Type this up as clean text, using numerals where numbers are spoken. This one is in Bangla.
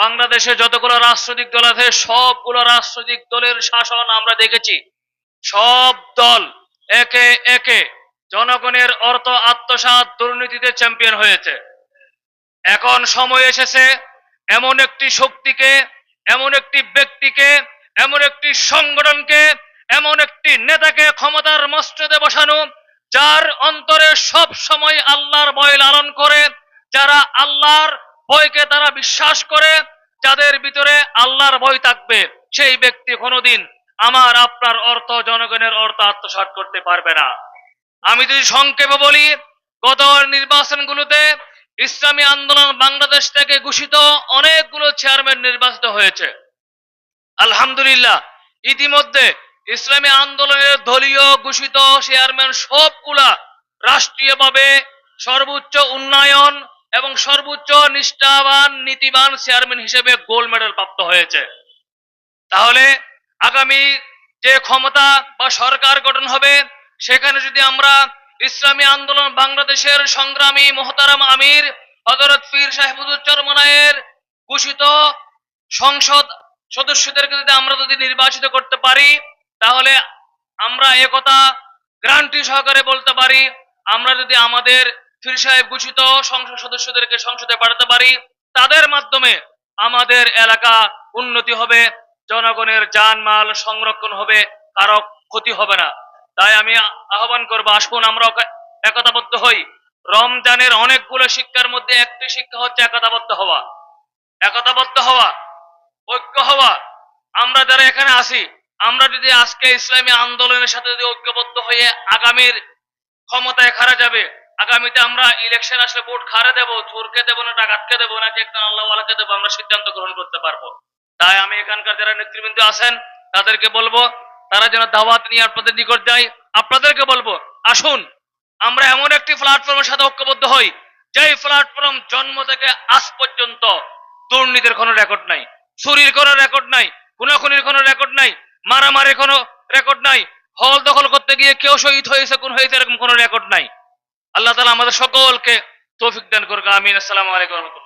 বাংলাদেশে যতগুলো রাজনৈতিক দল আছে সবগুলো রাজনৈতিক দলের শাসন আমরা দেখেছি। সব দল একে একে জনগণের অর্থ আত্মসাৎ দুর্নীতিতে চ্যাম্পিয়ন হয়েছে। এখন সময় এসেছে এমন একটি শক্তিকে, এমন একটি ব্যক্তিকে, এমন একটি সংগঠনকে, এমন একটি নেতাকে ক্ষমতার মস্তদে বসানো, যার অন্তরে সব সময় আল্লাহর ভয় লালন করে, যারা আল্লাহর ভয়কে তারা বিশ্বাস করে, যাদের ভিতরে আল্লাহর ভয় থাকবে, সেই ব্যক্তি কোনোদিন আমার আপনার অর্থ, জনগণের অর্থ আত্মসাৎ করতে পারবে না। আমি যদি সংক্ষেপে বলি, গত নির্বাচনগুলোতে ইসলামী আন্দোলন বাংলাদেশ থেকে ঘোষিত অনেকগুলো চেয়ারম্যান নির্বাচিত হয়েছে। আলহামদুলিল্লাহ, ইতিমধ্যে ইসলামী আন্দোলনের দলীয় ঘোষিত চেয়ারম্যান সবগুলা রাষ্ট্রীয়ভাবে সর্বোচ্চ উন্নয়ন এবং সর্বোচ্চ নিষ্ঠাবান নীতিবান চেয়ারম্যান হিসেবে গোল্ড মেডেল প্রাপ্ত হয়েছে। তাহলে আগামী যে ক্ষমতা বা সরকার গঠন হবে, সেখানে যদি আমরা ইসলামী আন্দোলন বাংলাদেশের সংগ্রামী মোহতারাম আমির হযরত পীর সাহেব হুজুর চরমনায়ের ঘোষিত সংসদ সদস্যদেরকে যদি নির্বাচিত করতে পারি, তাহলে আমরা একথা গ্যারান্টি সহকারে বলতে পারি, আমরা যদি আমাদের পীর সাহেব ঘোষিত সংসদ সদস্যদেরকে সংসদে পাঠাতে পারি, তাদের মাধ্যমে আমাদের এলাকা উন্নতি হবে, জনগণের জানমাল সংরক্ষণ হবে, কারো ক্ষতি হবে না। তাই আমি আহ্বান করবো, আসুন আমরা একতাবদ্ধ হই। রমজানের অনেকগুলো শিক্ষার মধ্যে একটি শিক্ষা হচ্ছে একতাবদ্ধ হওয়া, একতাবদ্ধ হওয়া, ঐক্য হওয়া। আমরা যারা এখানে আছি, আমরা যদি আজকে ইসলামী আন্দোলনের সাথে যদি ঐক্যবদ্ধ হয়ে আগামীর ক্ষমতায় খারা যাবে, আগামীতে আমরা ইলেকশন আসলে ভোট খারে দেব, চোরকে দেবো না ডাকাতকে দেবো নাকি একজন আল্লাহওয়ালাকে দেবো, আমরা সিদ্ধান্ত গ্রহণ করতে পারবো। তাই আমি এখানকার যারা নেতৃবৃন্দ আছেন তাদেরকে বলবো, তারা যেন দাওয়াত নিয়ে আপনাদের নিকট যায়। আপনাদেরকে বলবো, আসুন আমরা এমন একটি প্ল্যাটফর্মের সাথে ঐক্যবদ্ধ হই, যেই প্ল্যাটফর্ম জন্ম থেকে আজ পর্যন্ত দুর্নীতির কোনো রেকর্ড নাই, চুরির কোনো রেকর্ড নাই, খুনাখুনির কোনো রেকর্ড নাই, মারামারির কোনো রেকর্ড নাই, হল দখল করতে গিয়ে কেউ শহীদ হয়েছে, কোন হয়েছে, এরকম কোনো রেকর্ড নাই। আল্লাহ তাআলা আমাদের সকলকে তৌফিক দান করুক। আমিন। আসসালামু আলাইকুম।